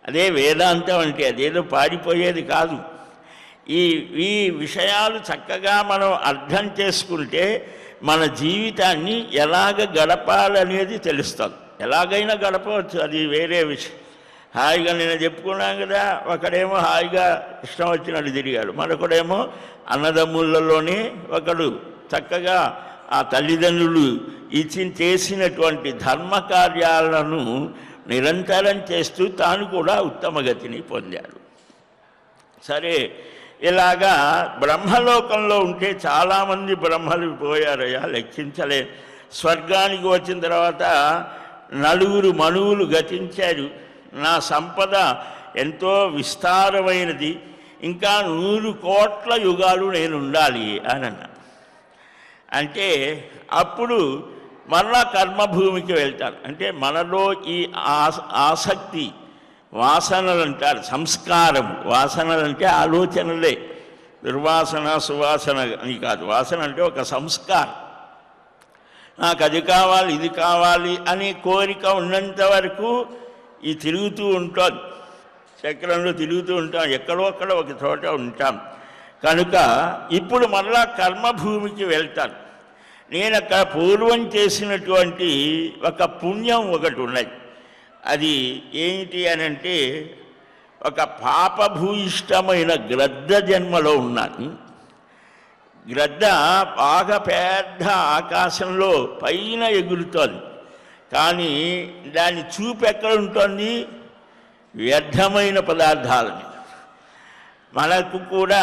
అదే వేదాంతం అంటే. అదేదో పారిపోయేది కాదు. ఈ విషయాలు చక్కగా మనం అర్థం చేసుకుంటే మన జీవితాన్ని ఎలాగ గడపాలనేది తెలుస్తుంది. ఎలాగైనా గడపవచ్చు, అది వేరే విషయం. హాయిగా నేను చెప్పుకున్నాం కదా, ఒకడేమో హాయిగా ఇష్టం వచ్చినట్టు తిరిగాడు, మరొకడేమో అన్నదమ్ములలోనే ఒకడు చక్కగా ఆ తల్లిదండ్రులు చేసినటువంటి ధర్మ కార్యాలను నిరంతరం చేస్తూ తాను కూడా ఉత్తమ గతిని పొందాడు. సరే, ఇలాగా బ్రహ్మలోకంలో ఉంటే చాలామంది బ్రహ్మలు పోయారయ్యా, లెక్కించలే. స్వర్గానికి వచ్చిన తర్వాత 4 మనువులు గతించారు. నా సంపద ఎంతో విస్తారమైనది, ఇంకా 100 కోట్ల యుగాలు నేను ఉండాలి అని అన్నా. అంటే అప్పుడు మరలా కర్మభూమికి వెళ్తాను. అంటే మనలో ఈ ఆసక్తి, వాసనలు అంటారు, సంస్కారం. వాసనలు అంటే ఆలోచనలే, దుర్వాసన సువాసన అని కాదు. వాసన అంటే ఒక సంస్కారం. నాకు అది కావాలి, ఇది కావాలి అనే కోరిక ఉన్నంత వరకు ఈ తిరుగుతూ ఉంటాం, చక్రంలో తిరుగుతూ ఉంటాం, ఎక్కడో అక్కడ ఒక చోట ఉంటాం. కనుక ఇప్పుడు మరలా కర్మభూమికి వెళ్తాను. నేను అక్కడ పూర్వం చేసినటువంటి ఒక పుణ్యం ఒకటి ఉన్నది. అది ఏమిటి అని అంటే, ఒక పాపభూయిష్టమైన గ్రద్ద జన్మలో ఉన్నాను. గ్రద్ద బాగా పెద్ద ఆకాశంలో పైన ఎగురుతోంది, కానీ దాని చూపు ఎక్కడ ఉంటుంది? వ్యర్థమైన పదార్థాల మీద. మనకు కూడా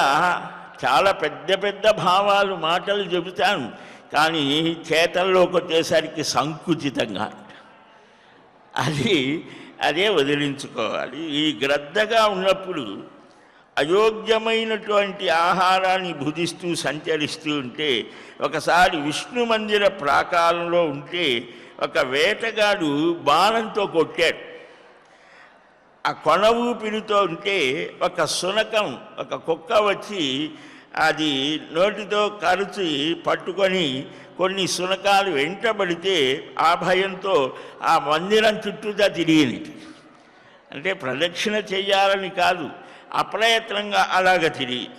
చాలా పెద్ద పెద్ద భావాలు, మాటలు చెబుతాను, కానీ చేతల్లోకి వచ్చేసరికి సంకుచితంగా. అదే వదిలించుకోవాలి. ఈ గ్రద్దగా ఉన్నప్పుడు అయోగ్యమైనటువంటి ఆహారాన్ని భుజిస్తూ సంచరిస్తూ ఉంటే, ఒకసారి విష్ణు మందిర ప్రాకారంలో ఉంటే ఒక వేటగాడు బాణంతో కొట్టాడు. ఆ కొన ఊపిరితో ఉంటే ఒక శునకం, ఒక కుక్క వచ్చి అది నోటితో కరిచి పట్టుకొని కొన్ని శునకాలు వెంటబడితే ఆ భయంతో ఆ మందిరం చుట్టూతా తిరిగింది. అంటే ప్రదక్షిణ చెయ్యాలని కాదు, అప్రయత్నంగా అలాగ తిరిగి,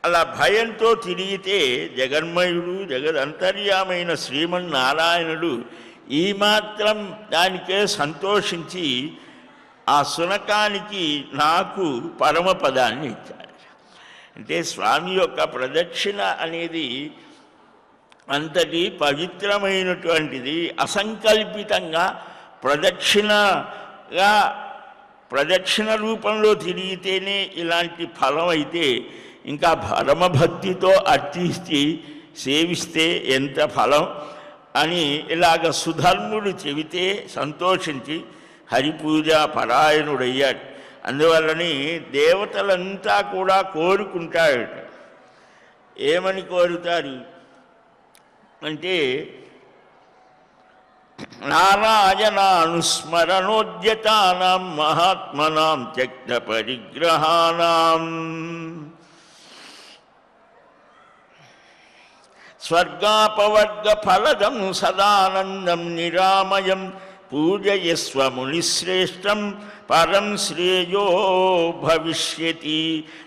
అలా భయంతో తిరిగితే జగన్మయుడు జగదంతర్యామైన శ్రీమన్నారాయణుడు ఈ మాత్రం దానికే సంతోషించి ఆ శునకానికి నాకు పరమపదాన్ని ఇచ్చాడు. అంటే స్వామి యొక్క ప్రదక్షిణ అనేది అంతటి పవిత్రమైనటువంటిది. అసంకల్పితంగా ప్రదక్షిణ రూపంలో తిరిగితేనే ఇలాంటి ఫలం అయితే, ఇంకా పరమభక్తితో అర్చిస్తే సేవిస్తే ఎంత ఫలం అని ఇలాగ సుధర్ముడు చెబితే సంతోషించి హరిపూజ పరాయణుడయ్యాడు. అందువల్లని దేవతలంతా కూడా కోరుకుంటాడట. ఏమని కోరుతారు అంటే, నారాయణానుస్మరణోద్యతానాం మహాత్మనాం త్యక్త పరిగ్రహాణాం స్వర్గాపవర్గ ఫలదం సదానందం నిరామయం పూజయస్వ మునిశ్రేష్టం పరం శ్రేయో భవిష్యతి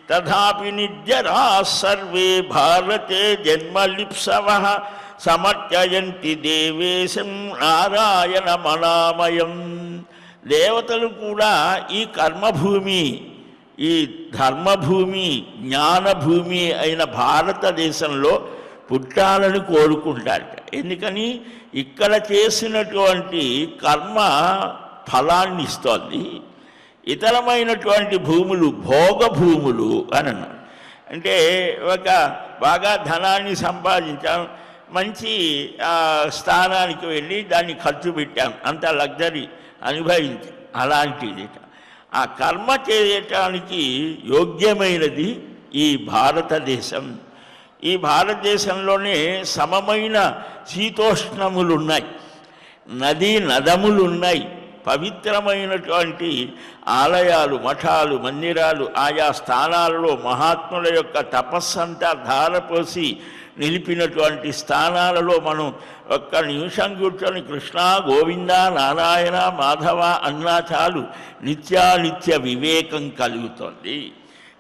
తథాపి నిర్జరా సర్వే భారతే జన్మలిప్సవః సమర్చయంతి దేవేశం నారాయణమనామయం. దేవతలు కూడా ఈ కర్మభూమి, ఈ ధర్మభూమి, జ్ఞానభూమి అయిన భారతదేశంలో పుట్టాలని కోరుకుంటారట. ఎందుకని ఇక్కడ చేసినటువంటి కర్మ ఫలాన్ని ఇస్తోంది. ఇతరమైనటువంటి భూములు భోగ భూములు అని అన్నారు. అంటే ఒక బాగా ధనాన్ని సంపాదించాం, మంచి స్థానానికి వెళ్ళి దాన్ని ఖర్చు పెట్టాం, అంత లగ్జరీ అనుభవించాం. అలాంటిది ఆ కర్మ చేయటానికి యోగ్యమైనది ఈ భారతదేశం. ఈ భారతదేశంలోనే సమమైన శీతోష్ణములున్నాయి, నదీ నదములున్నాయి, పవిత్రమైనటువంటి ఆలయాలు, మఠాలు, మందిరాలు, ఆయా స్థానాలలో మహాత్ముల యొక్క తపస్సంతా ధారపోసి నిలిపినటువంటి స్థానాలలో మనం ఒక్క నిమిషం కూర్చొని కృష్ణ గోవింద నారాయణ మాధవ అన్నా చాలు, నిత్యానిత్య వివేకం కలుగుతుంది.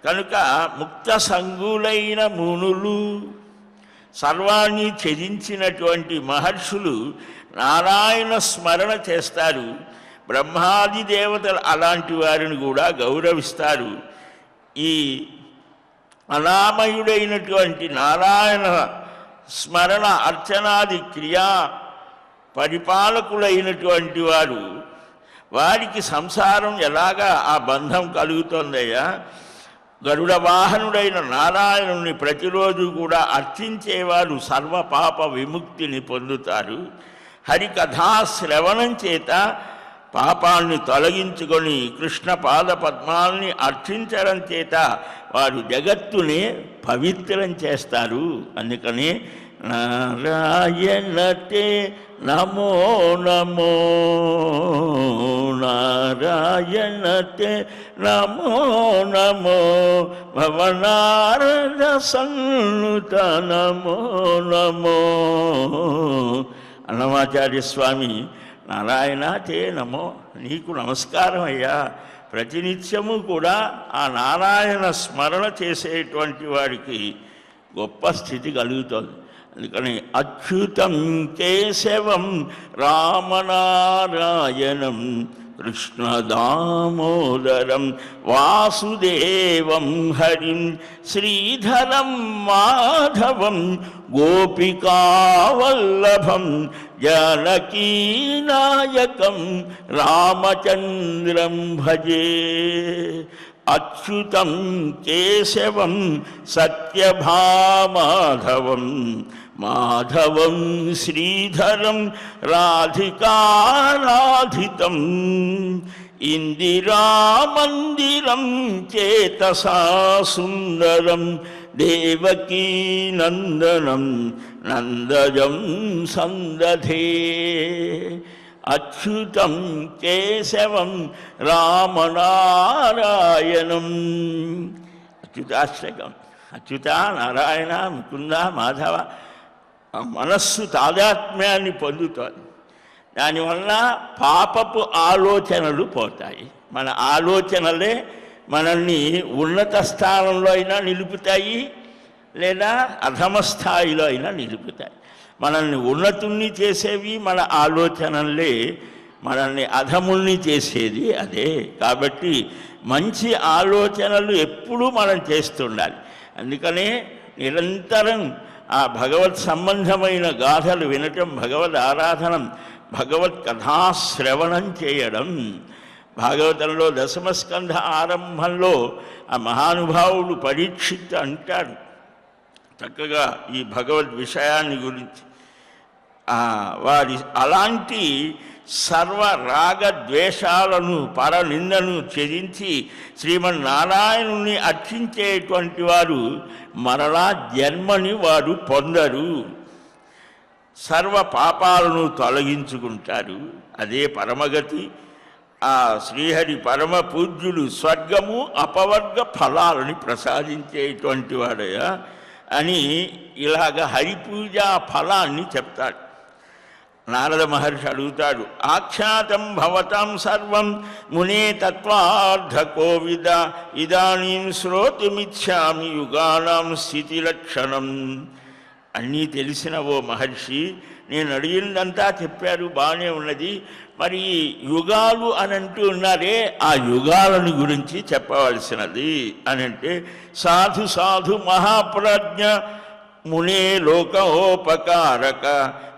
కనుక ముక్త సంగులైన మునులు, సర్వాన్ని త్యజించినటువంటి మహర్షులు నారాయణ స్మరణ చేస్తారు. బ్రహ్మాది దేవతలు అలాంటి వారిని కూడా గౌరవిస్తారు. ఈ అనామయుడైనటువంటి నారాయణ స్మరణ అర్చనాది క్రియా పరిపాలకులైనటువంటి వారు, వారికి సంసారం ఎలాగా ఆ బంధం కలుగుతుందయ్యా? గరుడ వాహనుడైన నారాయణుని ప్రతిరోజు కూడా అర్చించేవారు సర్వపాప విముక్తిని పొందుతారు. హరికథా శ్రవణం చేత పాపాన్ని తొలగించుకొని కృష్ణ పాద పద్మాల్ని అర్చించడం చేత వారు జగత్తునే పవిత్రం చేస్తారు. అందుకని నారాయణతే నమో నమో, నారాయణతే నమో నమో, భవనారద సన్నుత నమో నమో. అన్నమాచార్య స్వామి నారాయణ తే నమో, నీకు నమస్కారం అయ్యా. ప్రతినిత్యము కూడా ఆ నారాయణ స్మరణ చేసేటువంటి వారికి గొప్ప స్థితి కలుగుతుంది. అందుకని అచ్యుతం కేశవం రామనారాయణం కృష్ణ దామోదరం వాసుదేవం హరిం శ్రీధరం మాధవం గోపికావల్లభం జానకీనాయకం రామచంద్రం భజే. అచ్యుతం కేశవం సత్యభామాధవం మాధవం శ్రీధరం రాధికారాధితం. ఇందిరామందిరం చేతసా సుందరం దేవకీ నందనం నందజం సందధే అచ్యుతం కేశవం రామనారాయణం. అచ్యుతాష్టకం. అచ్యుత, నారాయణ, ముకుంద, మాధవ మనస్సు తాదాత్మ్యాన్ని పొందుతోంది. దానివల్ల పాపపు ఆలోచనలు పోతాయి. మన ఆలోచనలే మనల్ని ఉన్నత స్థానంలో అయినా నిలుపుతాయి, లేదా అధమ స్థాయిలో అయినా నిలుపుతాయి. మనల్ని ఉన్నతుల్ని చేసేవి మన ఆలోచనలే, మనల్ని అధముల్ని చేసేది అదే. కాబట్టి మంచి ఆలోచనలు ఎప్పుడూ మనం చేస్తుండాలి. అందుకనే నిరంతరం ఆ భగవత్ సంబంధమైన గాథలు వినటం, భగవద్ ఆరాధనం, భగవత్ కథాశ్రవణం చేయడం. భాగవతంలో దశమస్కంధ ఆరంభంలో ఆ మహానుభావుడు పరీక్షిత్ అంటాడు చక్కగా ఈ భగవద్ విషయాన్ని గురించి. వారి అలాంటి సర్వ రాగ ద్వేషాలను పరనిందను త్యజించి శ్రీమన్నారాయణుని అర్చించేటువంటి వారు మరలా జన్మని వారు పొందరు, సర్వ పాపాలను తొలగించుకుంటారు. అదే పరమగతి. ఆ శ్రీహరి పరమ పూజ్యులు స్వర్గము అపవర్గ ఫలాలని ప్రసాదించేటువంటి వాడయా అని ఇలాగ హరిపూజ ఫలాన్ని చెప్తాడు. నారద మహర్షి అడుగుతాడు, ఆఖ్యాతం భవతాం సర్వం మునే తత్వార్థ కోవిద ఇదానీం శ్రోతుమిచ్చామి యుగానాం స్థితి లక్షణం. అన్నీ తెలిసిన ఓ మహర్షి, నేను అడిగిందంతా చెప్పారు, బాగానే ఉన్నది. మరి యుగాలు అని అంటూ ఉన్నారే, ఆ యుగాలను గురించి చెప్పవలసినది అని అంటే, సాధు సాధు మహాప్రజ్ఞ మునే లోకోపకారక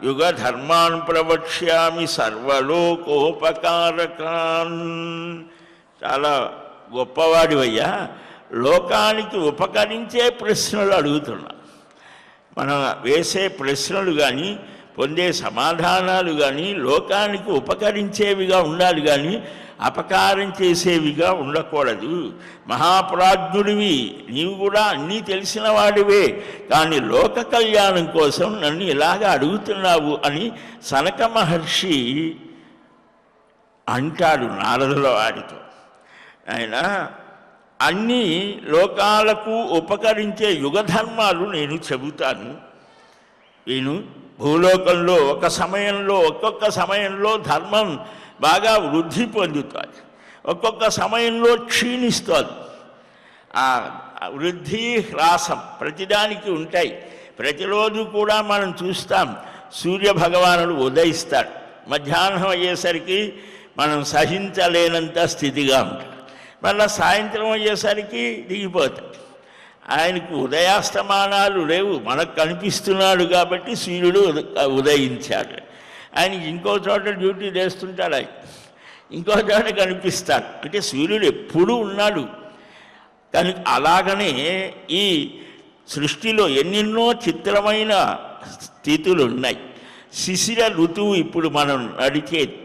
యుగ ధర్మాన్ ప్రవక్ష్యామి సర్వలోకోపకారకాన్. చాలా గొప్పవాడివయ్యా, లోకానికి ఉపకరించే ప్రశ్నలు అడుగుతున్నా. మనం వేసే ప్రశ్నలు కానీ పొందే సమాధానాలు కానీ లోకానికి ఉపకరించేవిగా ఉండాలి, కానీ అపకారం చేసేవిగా ఉండకూడదు. మహాప్రాజ్ఞుడివి, నీవు కూడా అన్నీ తెలిసిన వాడివే, కానీ లోక కళ్యాణం కోసం నన్ను ఇలాగ అడుగుతున్నావు అని సనక మహర్షి అంటాడు నారదుల వారితో. ఆయన అన్ని లోకాలకు ఉపకరించే యుగధర్మాలు నేను చెబుతాను. నేను భూలోకంలో ఒక్కొక్క సమయంలో ధర్మం బాగా వృద్ధి పొందుతుంది, ఒక్కొక్క సమయంలో క్షీణిస్తుంది. ఆ వృద్ధి హ్రాసం ప్రతిదానికి ఉంటాయి. ప్రతిరోజు కూడా మనం చూస్తాం, సూర్యభగవానుడు ఉదయిస్తాడు, మధ్యాహ్నం అయ్యేసరికి మనం సహించలేనంత స్థితిగా ఉంటాం, మళ్ళీ సాయంత్రం అయ్యేసరికి దిగిపోతాయి. ఆయనకు ఉదయాస్తమానాలు లేవు, మనకు కనిపిస్తున్నాడు కాబట్టి సూర్యుడు ఉదయించాడు. ఆయనకి ఇంకో చోట డ్యూటీ చేస్తుంటాడు, ఆయన ఇంకో చోట కనిపిస్తాడు. అంటే సూర్యుడు ఎప్పుడూ ఉన్నాడు. కానీ అలాగనే ఈ సృష్టిలో ఎన్నెన్నో చిత్రమైన స్థితులు ఉన్నాయి. శిశిర ఋతువు ఇప్పుడు మనం నడిచేది,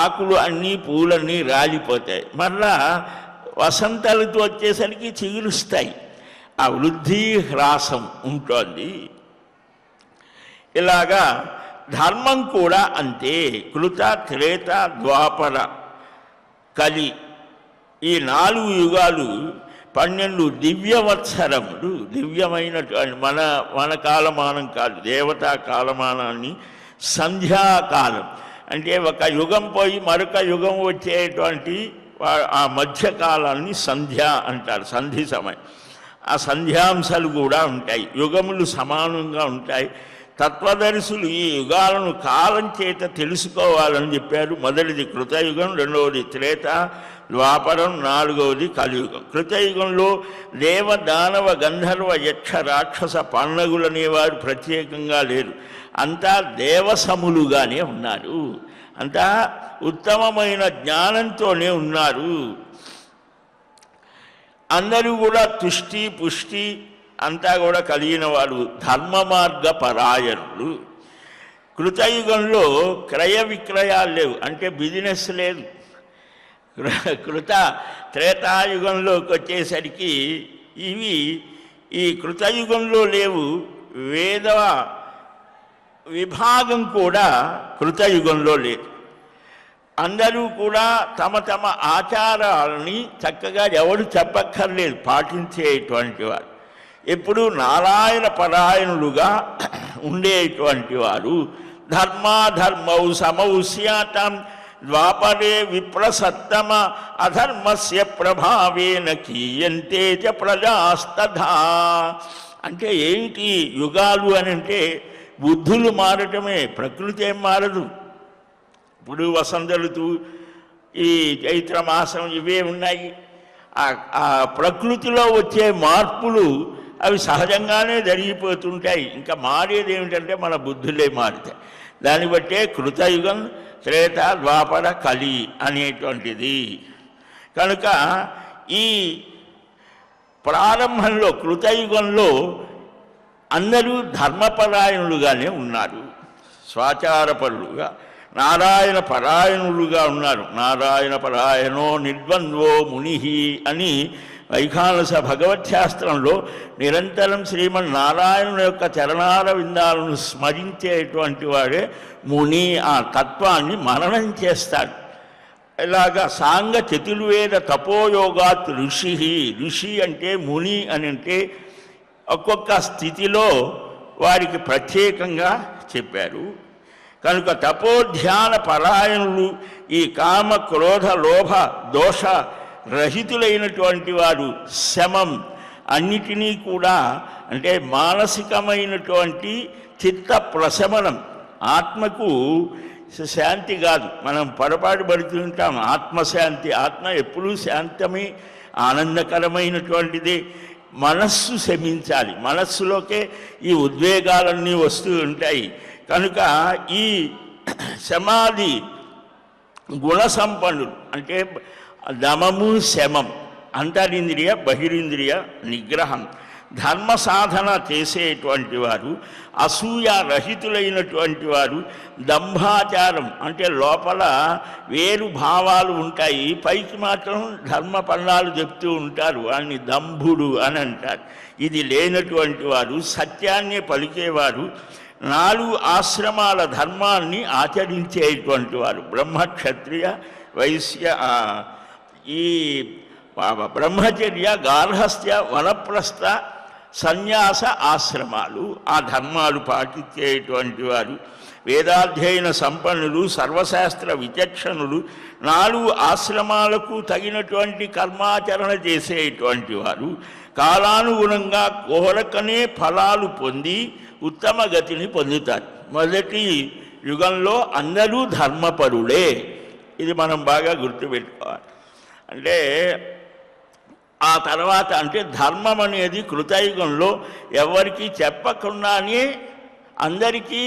ఆకులు అన్నీ పూలన్నీ రాలిపోతాయి, మళ్ళా వసంత ఋతువు వచ్చేసరికి చిగురుస్తాయి. ఆ వృద్ధి హ్రాసం ఉంటుంది. ఇలాగా ధర్మం కూడా అంతే. కృత, త్రేత, ద్వాపర, కలి, ఈ 4 యుగాలు 12 దివ్యవత్సరములు. దివ్యమైనటువంటి మన కాలమానం కాదు, దేవతా కాలమానాన్ని సంధ్యాకాలం అంటే ఒక యుగం పోయి మరొక యుగం వచ్చేటువంటి ఆ మధ్యకాలాన్ని సంధ్య అంటారు, సంధి సమయం. ఆ సంధ్యాంశాలు కూడా ఉంటాయి, యుగములు సమానంగా ఉంటాయి. తత్వదర్శులు ఈ యుగాలను కాలం చేత తెలుసుకోవాలని చెప్పారు. మొదటిది కృతయుగం, రెండవది త్రేత, ద్వాపరం, 4వది కలియుగం. కృతయుగంలో దేవ, దానవ, గంధర్వ, యక్ష, రాక్షస, పన్నగులనేవారు ప్రత్యేకంగా లేరు, అంతా దేవసములుగానే ఉన్నారు, అంతా ఉత్తమమైన జ్ఞానంతోనే ఉన్నారు. అందరూ కూడా తుష్టి పుష్టి అంతా కూడా కలిగిన వారు, ధర్మ మార్గ పరాయణులు. కృతయుగంలో క్రయ విక్రయాలు లేవు, అంటే బిజినెస్ లేదు. కృత త్రేతాయుగంలోకి వచ్చేసరికి ఇవి ఈ కృతయుగంలో లేవు. వేద విభాగం కూడా కృతయుగంలో లేదు. అందరూ కూడా తమ తమ ఆచారాలని చక్కగా ఎవరు చెప్పక్కర్లేదు, పాటించేటువంటి వారు. ఎప్పుడు నారాయణ పరాయణులుగా ఉండేటువంటి వారు. ధర్మాధర్మౌ సమౌ స్యాతం ద్వాపరే విప్రసత్తమ అధర్మస్య ప్రభావేన కీయంతే చ ప్రజాస్తథా. అంటే ఏంటి యుగాలు అని అంటే బుద్ధులు మారటమే, ప్రకృతి ఏం మారదు. ఇప్పుడు వసంత ఋతువు, ఈ చైత్రమాసం ఇవే ఉన్నాయి. ఆ ప్రకృతిలో వచ్చే మార్పులు అవి సహజంగానే జరిగిపోతుంటాయి. ఇంకా మారేది ఏమిటంటే మన బుద్ధులే మారుతాయి. దాన్ని బట్టే కృతయుగం, త్రేత, ద్వాపర, కలి అనేటువంటిది. కనుక ఈ ప్రారంభంలో కృతయుగంలో అందరూ ధర్మపరాయణులుగానే ఉన్నారు, స్వాచారపరులుగా, నారాయణ పరాయణులుగా ఉన్నారు. నారాయణ పరాయణో నిర్ద్వంద్వో ముని అని వైఖానస భగవత్శాస్త్రంలో నిరంతరం శ్రీమన్నారాయణుని యొక్క చరణార విందాలను స్మరించేటువంటి వాడే ముని. ఆ తత్వాన్ని మననం చేస్తాడు. ఇలాగా సాంగ చతుర్వేద తపోయోగాత్ ఋషి. ఋషి అంటే ముని అని అంటే ఒక్కొక్క స్థితిలో వారికి ప్రత్యేకంగా చెప్పారు. కనుక తపోధ్యాన పరాయణులు, ఈ కామ క్రోధ లోభ దోష రహితులైనటువంటి వారు శమం అన్నిటినీ కూడా, అంటే మానసికమైనటువంటి చిత్త ప్రశమనం. ఆత్మకు శాంతి కాదు, మనం పొరపాటు పడుతుంటాం. ఆత్మశాంతి, ఆత్మ ఎప్పుడూ శాంతమే, ఆనందకరమైనటువంటిదే. మనస్సు శమించాలి, మనస్సులోకే ఈ ఉద్వేగాలన్నీ వస్తూ ఉంటాయి. కనుక ఈ సమాధి గుణసంపన్నులు అంటే దమము శమం, అంతరింద్రియ బహిరింద్రియ నిగ్రహం, ధర్మ సాధన చేసేటువంటి వారు, అసూయ రహితులైనటువంటి వారు, దంభాచారం అంటే లోపల వేరు భావాలు ఉంటాయి, పైకి మాత్రం ధర్మ పన్నాలు చెప్తూ ఉంటారు, వాడిని దంభుడు అని అంటారు. ఇది లేనటువంటి వారు, సత్యాన్ని పలికేవారు, 4 ఆశ్రమాల ధర్మాన్ని ఆచరించేటువంటి వారు. బ్రహ్మక్షత్రియ వైశ్య, ఈ బ్రహ్మచర్య గార్హస్థ్య వనప్రస్థ సన్యాస ఆశ్రమాలు, ఆ ధర్మాలు పాటించేటువంటి వారు. వేదాధ్యయన సంపన్నులు, సర్వశాస్త్ర విచక్షణులు, 4 ఆశ్రమాలకు తగినటువంటి కర్మాచరణ చేసేటువంటి వారు. కాలానుగుణంగా కోరకనే ఫలాలు పొంది ఉత్తమ గతిని పొందుతారు. మొదటి యుగంలో అందరూ ధర్మపరులే. ఇది మనం బాగా గుర్తుపెట్టుకోవాలి. అంటే ఆ తర్వాత అంటే ధర్మం అనేది కృతయుగంలో ఎవరికి చెప్పకుండానే అందరికీ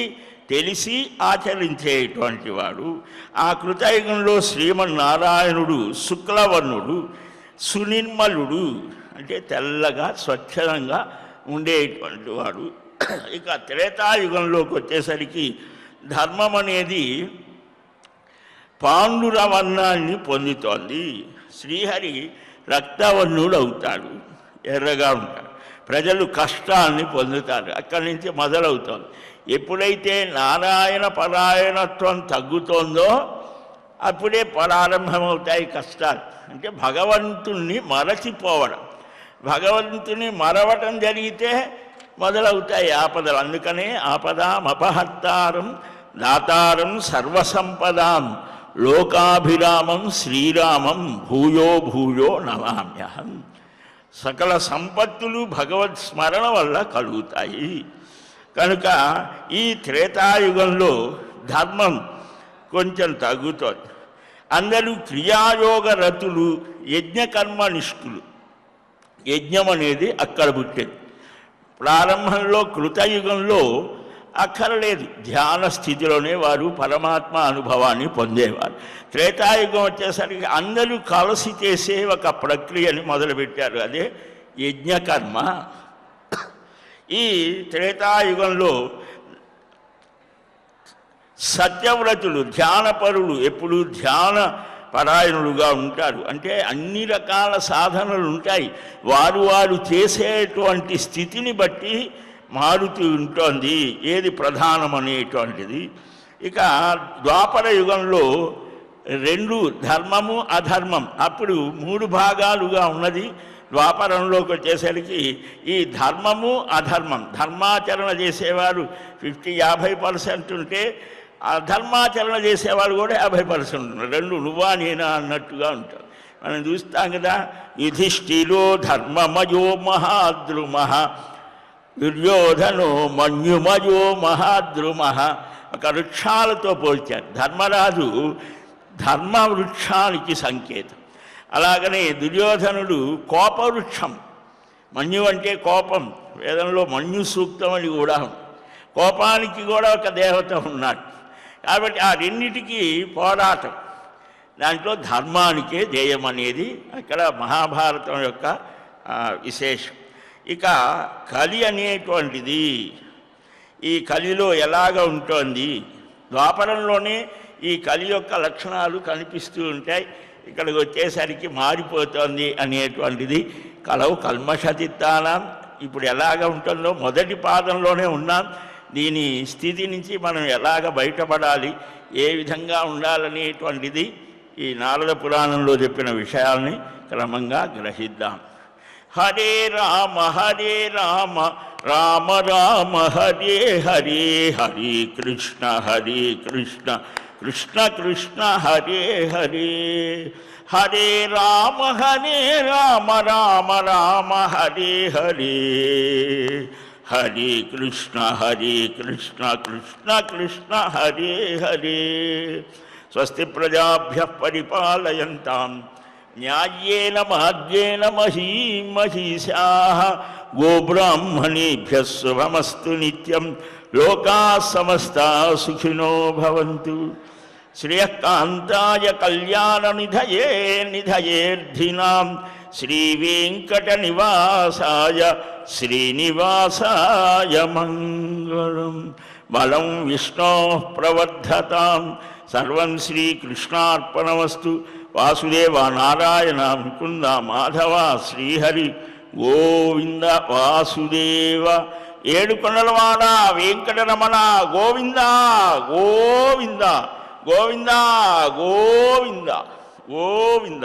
తెలిసి ఆచరించేటువంటి వాడు. ఆ కృతయుగంలో శ్రీమన్నారాయణుడు శుక్లవర్ణుడు, సునిర్మలుడు అంటే తెల్లగా స్వచ్ఛంగా ఉండేటువంటి వాడు. ఇక త్రేతాయుగంలోకి వచ్చేసరికి ధర్మం అనేది పాండురవర్ణాన్ని పొందుతోంది. శ్రీహరి రక్తవర్ణుడు అవుతాడు, ఎర్రగా ఉంటాడు. ప్రజలు కష్టాన్ని పొందుతారు. అక్కడి నుంచి మొదలవుతోంది. ఎప్పుడైతే నారాయణ పరాయణత్వం తగ్గుతోందో అప్పుడే ప్రారంభమవుతాయి కష్టాలు. అంటే భగవంతుణ్ణి మరచిపోవడం, భగవంతుని మరవటం జరిగితే మొదలవుతాయి ఆపదలు. అందుకనే ఆపదామపహర్తారం దాతారం సర్వసంపదాం లోకాభిరామం శ్రీరామం భూయో భూయో నమామ్యహం. సకల సంపత్తులు భగవత్ స్మరణ వల్ల కలుగుతాయి. కనుక ఈ త్రేతాయుగంలో ధర్మం కొంచెం తగ్గుతుంది. అందరూ క్రియాయోగ రతులు, యజ్ఞకర్మనిష్ఠులు. యజ్ఞం అనేది అక్కడ పుట్టేది. ప్రారంభంలో కృతయుగంలో అక్కర్లేదు, ధ్యాన స్థితిలోనే వారు పరమాత్మ అనుభవాన్ని పొందేవారు. త్రేతాయుగం వచ్చేసరికి అందరూ కలిసి చేసే ఒక ప్రక్రియని మొదలుపెట్టారు, అదే యజ్ఞకర్మ. ఈ త్రేతాయుగంలో సత్యవ్రతులు, ధ్యానపరులు, ఎప్పుడు ధ్యాన పరాయణులుగా ఉంటారు. అంటే అన్ని రకాల సాధనలు ఉంటాయి, వారు చేసేటువంటి స్థితిని బట్టి మారుతూ ఉంటుంది ఏది ప్రధానమనేటువంటిది. ఇక ద్వాపర యుగంలో రెండు, ధర్మము అధర్మం, అప్పుడు 3 భాగాలుగా ఉన్నది. ద్వాపరంలోకి వచ్చేసరికి ఈ ధర్మము అధర్మం, ధర్మాచరణ చేసేవారు 50% ఉంటే అధర్మాచరణ చేసేవాళ్ళు కూడా 50% ఉన్నారు. రెండు నువ్వా నేనా అన్నట్టుగా ఉంటారు. మనం చూస్తాం కదా, యుధిష్ఠిరో ధర్మమయో మహాద్రుమః దుర్యోధనో మన్యుమయో మహాద్రుమః. ఒక వృక్షాలతో పోల్చారు. ధర్మరాజు ధర్మ వృక్షానికి సంకేతం. అలాగనే దుర్యోధనుడు కోపవృక్షం. మన్యు అంటే కోపం, వేదంలో మన్యు సూక్తం అని కూడా ఉంది. కోపానికి కూడా ఒక దేవత ఉన్నాడు. కాబట్టి ఆ రెండిటికి పోరాటం, దాంట్లో ధర్మానికే జయం అనేది అక్కడ మహాభారతం యొక్క విశేషం. ఇక కలి అనేటువంటిది ఈ కలిలో ఎలాగ ఉంటుంది, ద్వాపరంలోనే ఈ కలి యొక్క లక్షణాలు కనిపిస్తూ ఉంటాయి. ఇక్కడికి వచ్చేసరికి మారిపోతుంది అనేటువంటిది. కలవు కల్మషతిత్తానం ఇప్పుడు ఎలాగ ఉంటుందో మొదటి పాదంలోనే ఉన్నాం. దీని స్థితి నుంచి మనం ఎలాగ బయటపడాలి, ఏ విధంగా ఉండాలనేటువంటిది ఈ నారద పురాణంలో చెప్పిన విషయాల్ని క్రమంగా గ్రహిద్దాం. హరే రామ రామ రామ హరే హరే, హరే కృష్ణ కృష్ణ కృష్ణ హరే హరే. హరే రామ రామ రామ హరే హరే, హరే కృష్ణ కృష్ణ కృష్ణ హరే హరే. స్వస్తి ప్రజాభ్యః పరిపాలయంతాం న్యాయేన మార్గేణ మహీమహీషాః. గోబ్రాహ్మణేభ్యः శుభమస్తు నిత్యం. లోకాः సమస్తాः సుఖినో భవంతు. శ్రేయఃకాంతాయ కళ్యాణనిధయే నిధయేర్థినాం. శ్రీవేంకటనివాసాయ శ్రీనివాసాయ మంగళం. బలం విష్ణోః ప్రవర్ధతాం. సర్వం శ్రీకృష్ణార్పణమస్తు. వాసుదేవ నారాయణ ముకుంద మాధవ శ్రీహరి గోవింద వాసుదేవ. ఏడుకొండలవాడ వెంకటరమణ గోవింద గోవింద గోవింద గోవింద గోవింద.